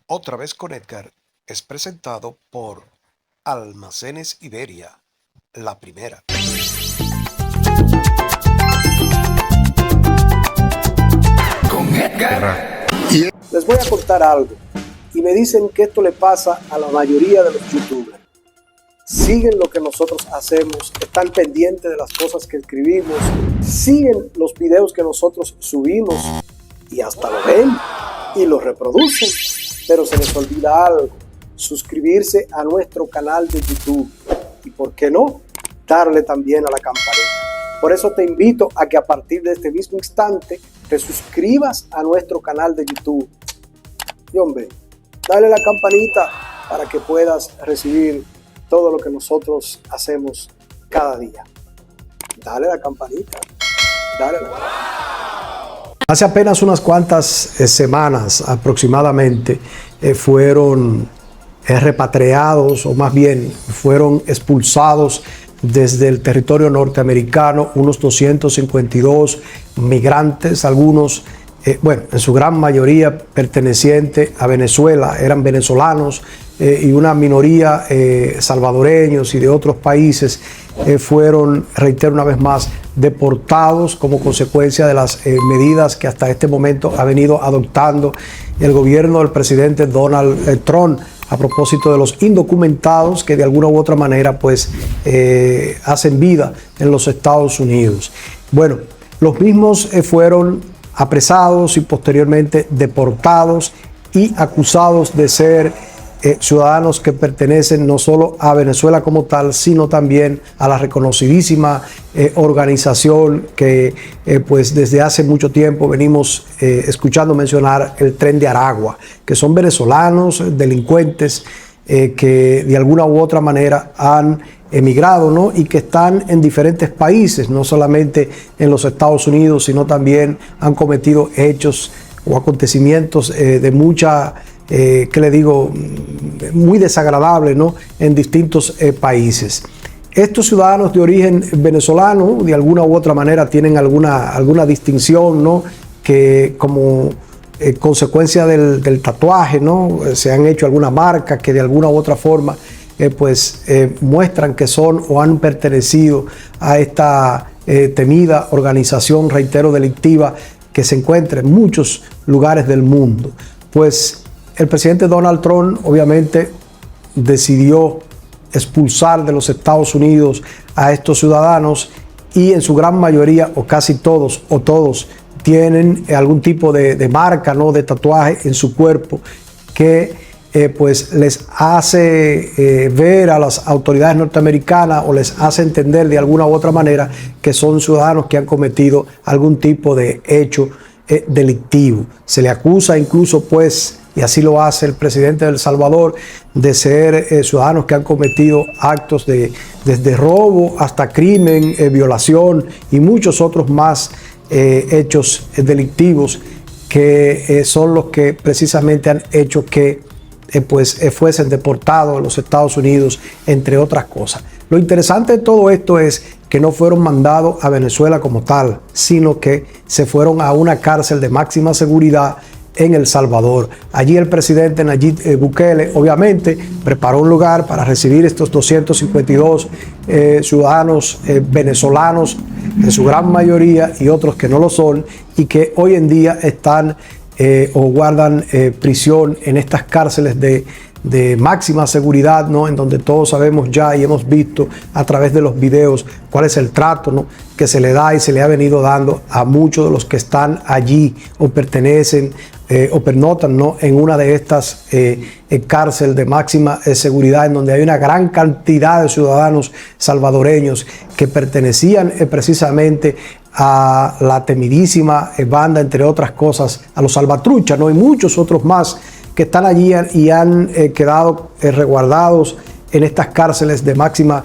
Otra vez con Edgar es presentado por Almacenes Iberia, la primera. Con Edgar. Les voy a contar algo y me dicen que esto le pasa a la mayoría de los youtubers. Siguen lo que nosotros hacemos, están pendientes de las cosas que escribimos, siguen los videos que nosotros subimos y hasta lo ven y lo reproducen, pero se les olvida algo: suscribirse a nuestro canal de YouTube y, ¿por qué no?, darle también a la campanita. Por eso te invito a que a partir de este mismo instante te suscribas a nuestro canal de YouTube y, hombre, dale a la campanita para que puedas recibir todo lo que nosotros hacemos cada día. Dale a la campanita, dale a la campanita. Hace apenas unas cuantas semanas aproximadamente fueron repatriados, o más bien fueron expulsados desde el territorio norteamericano unos 252 migrantes, algunos, en su gran mayoría pertenecientes a Venezuela, eran venezolanos, y una minoría salvadoreños y de otros países fueron, reitero una vez más, deportados como consecuencia de las medidas que hasta este momento ha venido adoptando el gobierno del presidente Donald Trump a propósito de los indocumentados que de alguna u otra manera pues hacen vida en los Estados Unidos. Bueno, los mismos fueron apresados y posteriormente deportados y acusados de ser ciudadanos que pertenecen no solo a Venezuela como tal, sino también a la reconocidísima organización que pues desde hace mucho tiempo venimos escuchando mencionar, el Tren de Aragua, que son venezolanos, delincuentes que de alguna u otra manera han emigrado, ¿no? Y que están en diferentes países, no solamente en los Estados Unidos, sino también han cometido hechos o acontecimientos de mucha muy desagradable, ¿no?, en distintos países. Estos ciudadanos de origen venezolano, de alguna u otra manera, tienen alguna distinción, ¿no?, que como consecuencia del tatuaje, ¿no?, se han hecho alguna marca que de alguna u otra forma muestran que son o han pertenecido a esta temida organización, reitero, delictiva, que se encuentra en muchos lugares del mundo. Pues el presidente Donald Trump obviamente decidió expulsar de los Estados Unidos a estos ciudadanos y en su gran mayoría, o casi todos, tienen algún tipo de marca, ¿no?, de tatuaje en su cuerpo que pues les hace ver a las autoridades norteamericanas o les hace entender de alguna u otra manera que son ciudadanos que han cometido algún tipo de hecho delictivo. Se le acusa incluso pues, y así lo hace el presidente de El Salvador, de ser ciudadanos que han cometido actos desde robo hasta crimen, violación y muchos otros más hechos delictivos que son los que precisamente han hecho que fuesen deportados a los Estados Unidos, entre otras cosas. Lo interesante de todo esto es que no fueron mandados a Venezuela como tal, sino que se fueron a una cárcel de máxima seguridad en El Salvador. Allí el presidente Nayib Bukele obviamente preparó un lugar para recibir estos 252 ciudadanos venezolanos, en su gran mayoría, y otros que no lo son, y que hoy en día están o guardan prisión en estas cárceles de máxima seguridad, ¿no?, en donde todos sabemos ya y hemos visto a través de los videos cuál es el trato, ¿no?, que se le da y se le ha venido dando a muchos de los que están allí o pertenecen o pernotan, ¿no?, en una de estas cárceles de máxima seguridad, en donde hay una gran cantidad de ciudadanos salvadoreños que pertenecían precisamente a la temidísima banda, entre otras cosas, a los salvatruchas, ¿no?, y muchos otros más que están allí y han quedado resguardados en estas cárceles de máxima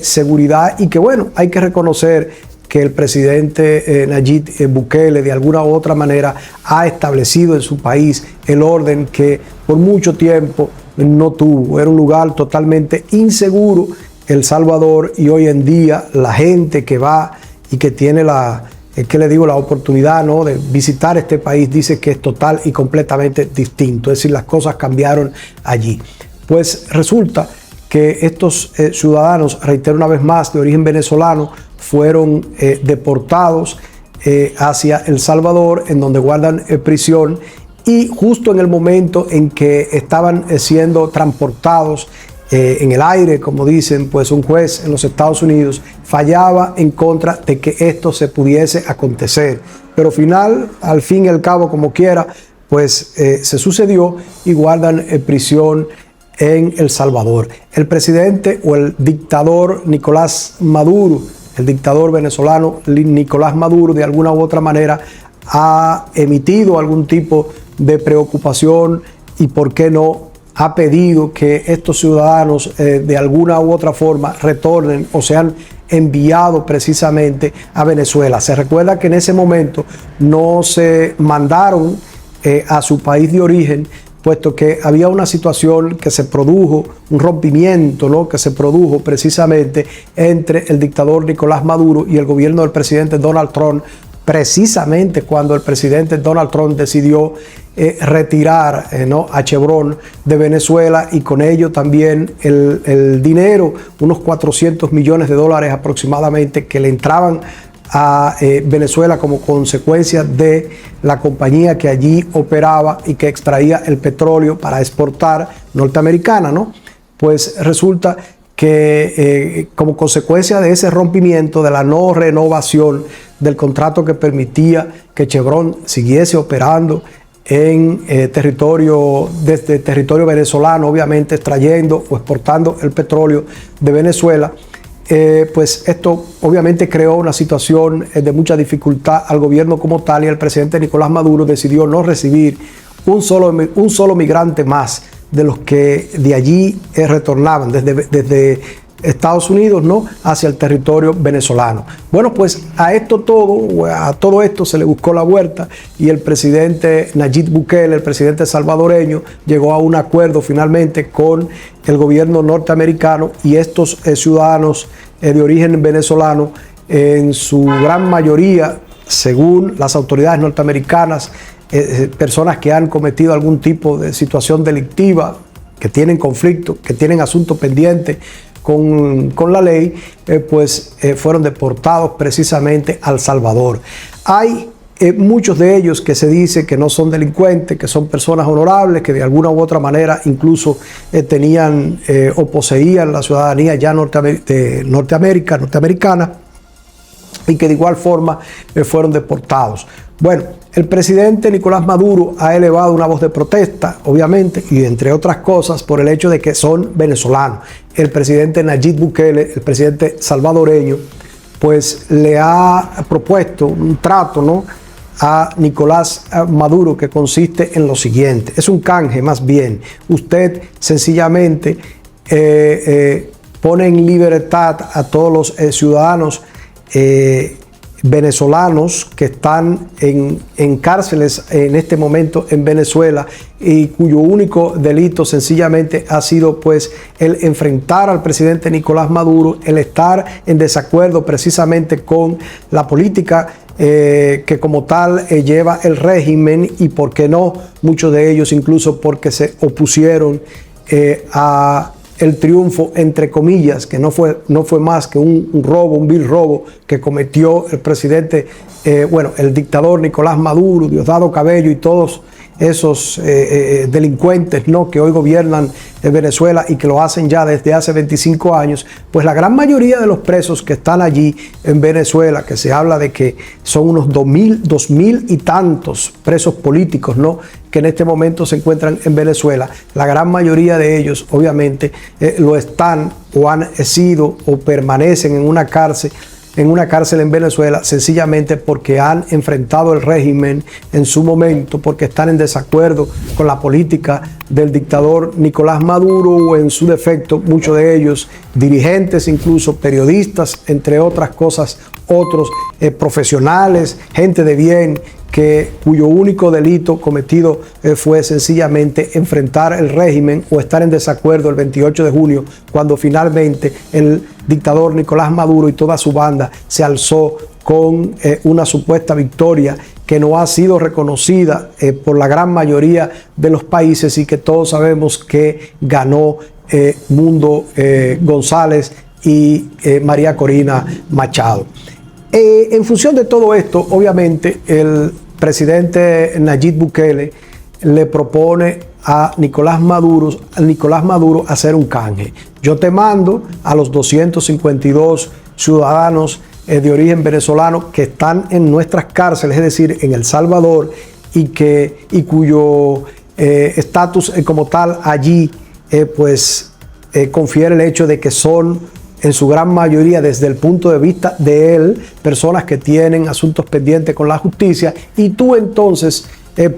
seguridad, y que bueno, hay que reconocer que el presidente Nayib Bukele de alguna u otra manera ha establecido en su país el orden que por mucho tiempo no tuvo. Era un lugar totalmente inseguro El Salvador, y hoy en día la gente que va y que tiene la ¿qué le digo? La oportunidad, ¿no?, de visitar este país, dice que es total y completamente distinto. Es decir, las cosas cambiaron allí. Pues resulta que estos ciudadanos, reitero una vez más, de origen venezolano, fueron deportados hacia El Salvador, en donde guardan prisión, y justo en el momento en que estaban siendo transportados en el aire, como dicen, pues un juez en los Estados Unidos fallaba en contra de que esto se pudiese acontecer. Pero al fin y al cabo, como quiera, pues se sucedió y guardan prisión en El Salvador. El presidente o el dictador Nicolás Maduro, el dictador venezolano Nicolás Maduro, de alguna u otra manera ha emitido algún tipo de preocupación y, ¿por qué no?, ha pedido que estos ciudadanos de alguna u otra forma retornen o sean enviados precisamente a Venezuela. Se recuerda que en ese momento no se mandaron a su país de origen, puesto que había una situación que se produjo, un rompimiento, ¿no?, que se produjo precisamente entre el dictador Nicolás Maduro y el gobierno del presidente Donald Trump, precisamente cuando el presidente Donald Trump decidió retirar a Chevron de Venezuela, y con ello también el dinero, unos $400 millones aproximadamente, que le entraban a Venezuela como consecuencia de la compañía que allí operaba y que extraía el petróleo para exportar, norteamericana, ¿no? Pues resulta que como consecuencia de ese rompimiento, de la no renovación del contrato que permitía que Chevron siguiese operando en desde territorio venezolano, obviamente extrayendo o exportando el petróleo de Venezuela, pues esto obviamente creó una situación de mucha dificultad al gobierno como tal, y el presidente Nicolás Maduro decidió no recibir un solo migrante más de los que de allí retornaban desde Estados Unidos, ¿no?, hacia el territorio venezolano. Bueno, pues a todo esto se le buscó la vuelta, y el presidente Nayib Bukele, el presidente salvadoreño, llegó a un acuerdo finalmente con el gobierno norteamericano, y estos ciudadanos de origen venezolano, en su gran mayoría, según las autoridades norteamericanas, personas que han cometido algún tipo de situación delictiva, que tienen conflicto, que tienen asuntos pendientes con la ley, pues fueron deportados precisamente a El Salvador. Hay muchos de ellos que se dice que no son delincuentes, que son personas honorables, que de alguna u otra manera incluso tenían o poseían la ciudadanía ya norteamericana, y que de igual forma fueron deportados. Bueno, el presidente Nicolás Maduro ha elevado una voz de protesta, obviamente, y entre otras cosas por el hecho de que son venezolanos. El presidente Nayib Bukele, el presidente salvadoreño, pues le ha propuesto un trato, ¿no?, a Nicolás Maduro, que consiste en lo siguiente: es un canje más bien. Usted sencillamente pone en libertad a todos los ciudadanos venezolanos que están en cárceles en este momento en Venezuela, y cuyo único delito sencillamente ha sido pues el enfrentar al presidente Nicolás Maduro, el estar en desacuerdo precisamente con la política que como tal lleva el régimen, y por qué no, muchos de ellos incluso porque se opusieron a el triunfo, entre comillas, que no fue más que un robo, un vil robo que cometió el presidente, el dictador Nicolás Maduro, Diosdado Cabello y todos esos delincuentes, ¿no?, que hoy gobiernan Venezuela y que lo hacen ya desde hace 25 años. Pues la gran mayoría de los presos que están allí en Venezuela, que se habla de que son unos 2.000 y tantos presos políticos, ¿no?, que en este momento se encuentran en Venezuela, la gran mayoría de ellos obviamente lo están o han sido o permanecen en una cárcel en Venezuela, sencillamente porque han enfrentado el régimen en su momento, porque están en desacuerdo con la política del dictador Nicolás Maduro, o en su defecto, muchos de ellos dirigentes, incluso periodistas, entre otras cosas, otros profesionales, gente de bien, cuyo único delito cometido fue sencillamente enfrentar el régimen o estar en desacuerdo el 28 de junio, cuando finalmente el dictador Nicolás Maduro y toda su banda se alzó con una supuesta victoria que no ha sido reconocida por la gran mayoría de los países y que todos sabemos que ganó Mundo González y María Corina Machado. En función de todo esto, obviamente, el presidente Nayib Bukele le propone a Nicolás Maduro hacer un canje. Yo te mando a los 252 ciudadanos de origen venezolano que están en nuestras cárceles, es decir, en El Salvador, y cuyo estatus como tal allí confiere el hecho de que son en su gran mayoría, desde el punto de vista de él, personas que tienen asuntos pendientes con la justicia, y tú entonces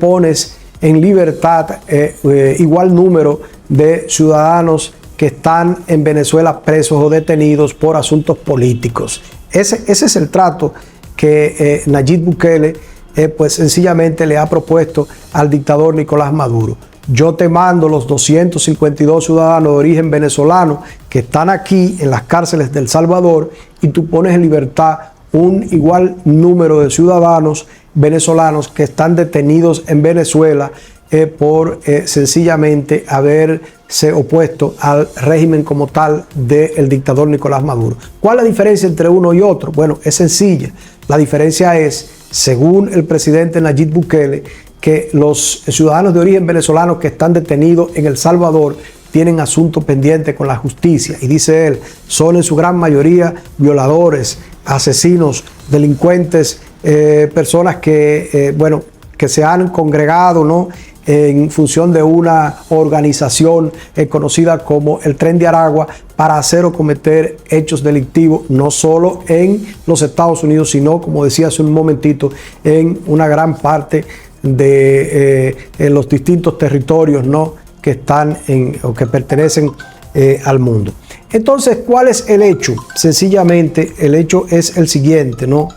pones en libertad igual número de ciudadanos que están en Venezuela presos o detenidos por asuntos políticos. Ese es el trato que Nayib Bukele sencillamente le ha propuesto al dictador Nicolás Maduro. Yo te mando los 252 ciudadanos de origen venezolano que están aquí en las cárceles de El Salvador, y tú pones en libertad un igual número de ciudadanos venezolanos que están detenidos en Venezuela por sencillamente haberse opuesto al régimen como tal del dictador Nicolás Maduro. ¿Cuál es la diferencia entre uno y otro? Bueno, es sencilla. La diferencia es, según el presidente Nayib Bukele, que los ciudadanos de origen venezolano que están detenidos en El Salvador tienen asuntos pendientes con la justicia, y dice él, son en su gran mayoría violadores, asesinos, delincuentes, personas que se han congregado, ¿no?, en función de una organización conocida como el Tren de Aragua para hacer o cometer hechos delictivos, no solo en los Estados Unidos, sino, como decía hace un momentito, en una gran parte de los distintos territorios, ¿no?, que están o que pertenecen al mundo. Entonces, ¿cuál es el hecho? Sencillamente, el hecho es el siguiente, ¿no?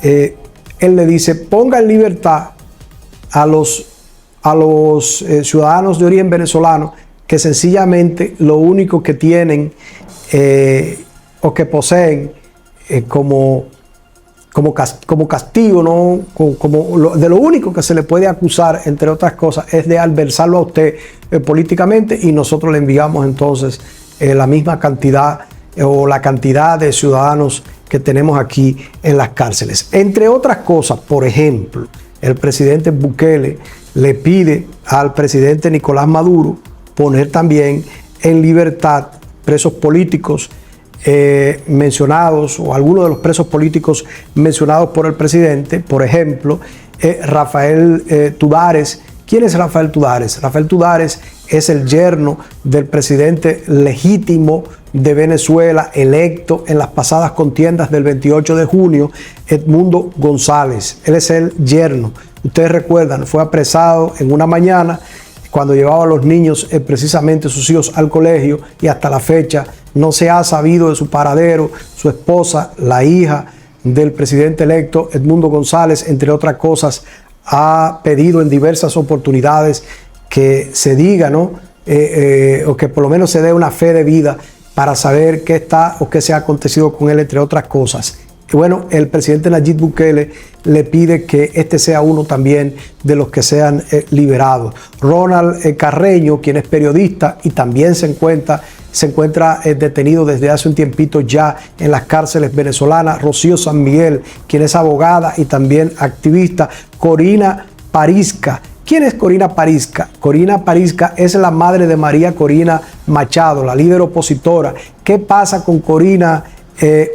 Él le dice, ponga en libertad a los ciudadanos de origen venezolano que sencillamente lo único que tienen o que poseen como castigo, ¿no?, de lo único que se le puede acusar, entre otras cosas, es de adversarlo a usted políticamente, y nosotros le enviamos entonces la misma cantidad o la cantidad de ciudadanos que tenemos aquí en las cárceles. Entre otras cosas, por ejemplo, el presidente Bukele le pide al presidente Nicolás Maduro poner también en libertad presos políticos mencionados, o algunos de los presos políticos mencionados por el presidente. Por ejemplo, Rafael Tudares. ¿Quién es Rafael Tudares? Rafael Tudares es el yerno del presidente legítimo de Venezuela, electo en las pasadas contiendas del 28 de junio, Edmundo González. Él es el yerno. Ustedes recuerdan, fue apresado en una mañana cuando llevaba a los niños, precisamente sus hijos, al colegio, y hasta la fecha no se ha sabido de su paradero. Su esposa, la hija del presidente electo, Edmundo González, entre otras cosas, ha pedido en diversas oportunidades que se diga, ¿no?, o que por lo menos se dé una fe de vida para saber qué está o qué se ha acontecido con él, entre otras cosas. Y bueno, el presidente Nayib Bukele le pide que este sea uno también de los que sean liberados. Ronald Carreño, quien es periodista y también se encuentra detenido desde hace un tiempito ya en las cárceles venezolanas. Rocío San Miguel, quien es abogada y también activista. Corina Parizca. ¿Quién es Corina Parizca? Corina Parizca es la madre de María Corina Machado, la líder opositora. ¿Qué pasa con Corina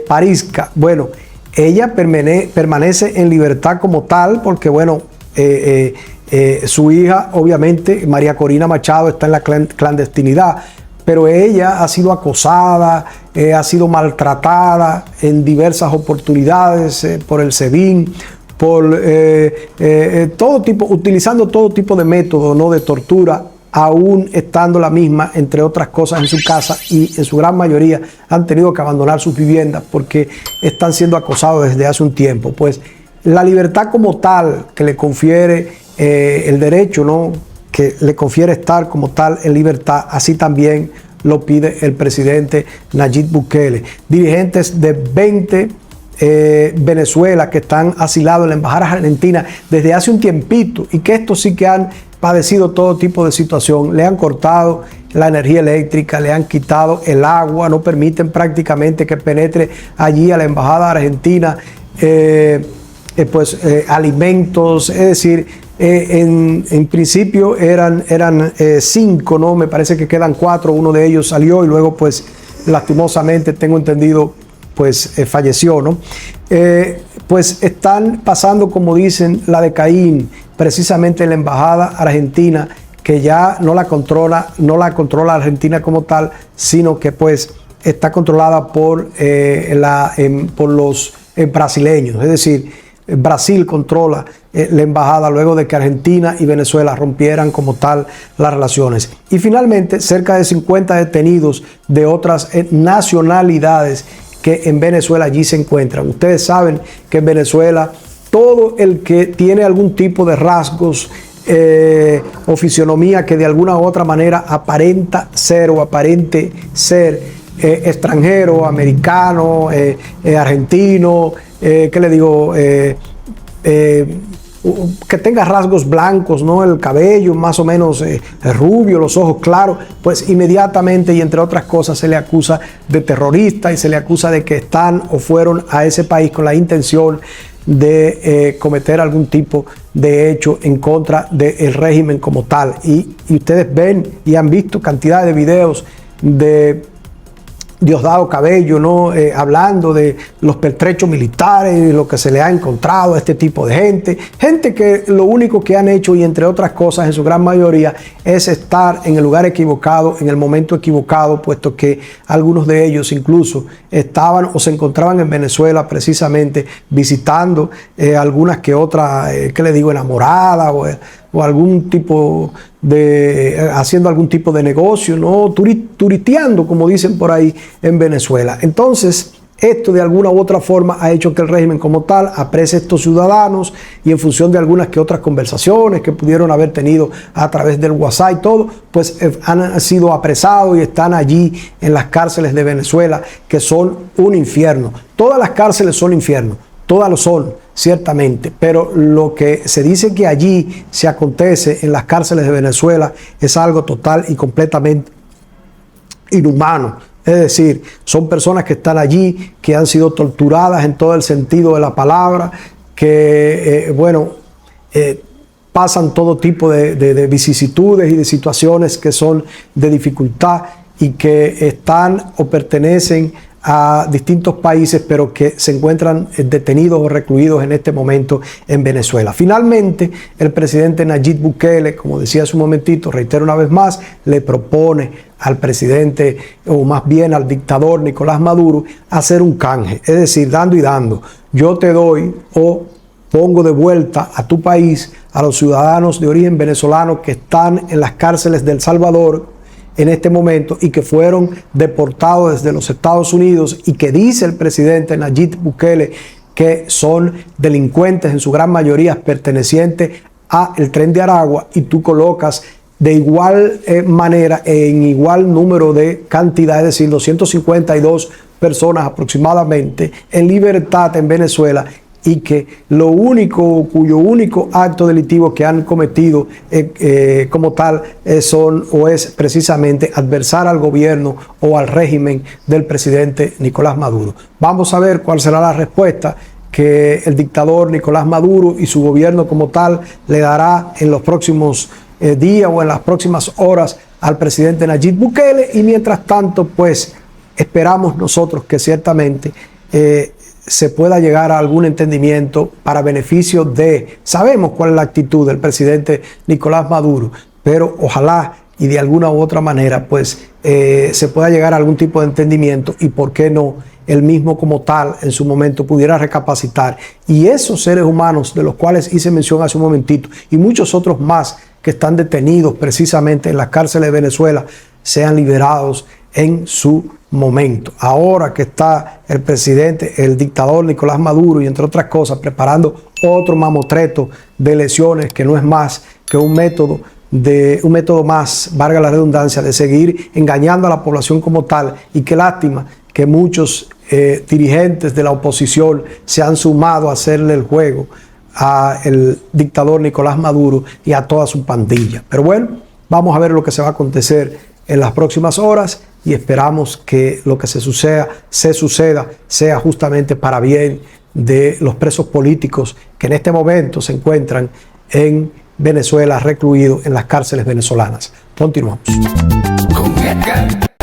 Parizca? Bueno, ella permanece en libertad como tal porque, bueno, su hija, obviamente, María Corina Machado, está en la clandestinidad, pero ella ha sido acosada, ha sido maltratada en diversas oportunidades por el SEBIN, utilizando todo tipo de métodos, ¿no?, de tortura, aún estando la misma, entre otras cosas, en su casa, y en su gran mayoría han tenido que abandonar sus viviendas porque están siendo acosados desde hace un tiempo. Pues la libertad como tal que le confiere el derecho, ¿no?, que le confiere estar como tal en libertad, así también lo pide el presidente Nayib Bukele. Dirigentes de 20 Venezuela, que están asilados en la embajada argentina desde hace un tiempito, y que estos sí que han padecido todo tipo de situación. Le han cortado la energía eléctrica, le han quitado el agua, no permiten prácticamente que penetre allí a la embajada argentina alimentos. Es decir, en principio eran 5, ¿no? Me parece que quedan 4, uno de ellos salió y luego pues lastimosamente, tengo entendido, pues falleció, ¿no? Pues están pasando, como dicen, la de Caín, precisamente en la embajada argentina, que ya no la controla Argentina como tal, sino que pues está controlada por los brasileños. Es decir, Brasil controla la embajada luego de que Argentina y Venezuela rompieran como tal las relaciones. Y finalmente, cerca de 50 detenidos de otras nacionalidades que en Venezuela allí se encuentran. Ustedes saben que en Venezuela todo el que tiene algún tipo de rasgos o fisionomía que de alguna u otra manera aparenta ser extranjero, americano, argentino, ¿qué le digo? Que tenga rasgos blancos, ¿no? El cabello más o menos rubio, los ojos claros, pues inmediatamente y entre otras cosas se le acusa de terrorista y se le acusa de que están o fueron a ese país con la intención de cometer algún tipo de hecho en contra del régimen como tal. Y ustedes ven y han visto cantidad de videos de Diosdado Cabello, ¿no? Hablando de los pertrechos militares, lo que se le ha encontrado a este tipo de gente que lo único que han hecho, y entre otras cosas en su gran mayoría, es estar en el lugar equivocado, en el momento equivocado, puesto que algunos de ellos incluso estaban o se encontraban en Venezuela precisamente visitando algunas que otras, ¿qué le digo?, enamoradas o algún tipo haciendo algún tipo de negocio, ¿no? Turisteando, como dicen por ahí en Venezuela. Entonces, esto de alguna u otra forma ha hecho que el régimen como tal aprecie a estos ciudadanos, y en función de algunas que otras conversaciones que pudieron haber tenido a través del WhatsApp y todo, pues han sido apresados y están allí en las cárceles de Venezuela, que son un infierno. Todas las cárceles son infiernos. Todas lo son, ciertamente, pero lo que se dice que allí se acontece en las cárceles de Venezuela es algo total y completamente inhumano. Es decir, son personas que están allí, que han sido torturadas en todo el sentido de la palabra, que, pasan todo tipo de vicisitudes y de situaciones que son de dificultad y que están o pertenecen a distintos países, pero que se encuentran detenidos o recluidos en este momento en Venezuela. Finalmente, el presidente Nayib Bukele, como decía hace un momentito, reitero una vez más, le propone al presidente, o más bien al dictador Nicolás Maduro, hacer un canje, es decir, dando y dando. Yo te doy o pongo de vuelta a tu país a los ciudadanos de origen venezolano que están en las cárceles de El Salvador en este momento y que fueron deportados desde los Estados Unidos, y que dice el presidente Nayib Bukele que son delincuentes en su gran mayoría pertenecientes al Tren de Aragua, y tú colocas de igual manera, en igual número de cantidad, es decir, 252 personas aproximadamente en libertad en Venezuela, y que cuyo único acto delictivo que han cometido como tal es precisamente adversar al gobierno o al régimen del presidente Nicolás Maduro. Vamos a ver cuál será la respuesta que el dictador Nicolás Maduro y su gobierno como tal le dará en los próximos días o en las próximas horas al presidente Nayib Bukele, y mientras tanto pues esperamos nosotros que ciertamente se pueda llegar a algún entendimiento para beneficio de... Sabemos cuál es la actitud del presidente Nicolás Maduro, pero ojalá y de alguna u otra manera pues se pueda llegar a algún tipo de entendimiento, y por qué no él mismo como tal en su momento pudiera recapacitar, y esos seres humanos de los cuales hice mención hace un momentito y muchos otros más que están detenidos precisamente en las cárceles de Venezuela sean liberados en su momento. Ahora que está el presidente, el dictador Nicolás Maduro, y entre otras cosas preparando otro mamotreto de elecciones que no es más que un método más, valga la redundancia, de seguir engañando a la población como tal, y qué lástima que muchos dirigentes de la oposición se han sumado a hacerle el juego al dictador Nicolás Maduro y a toda su pandilla. Pero bueno, vamos a ver lo que se va a acontecer en las próximas horas y esperamos que lo que se suceda sea justamente para bien de los presos políticos que en este momento se encuentran en Venezuela recluidos en las cárceles venezolanas. Continuamos. Con Edgar.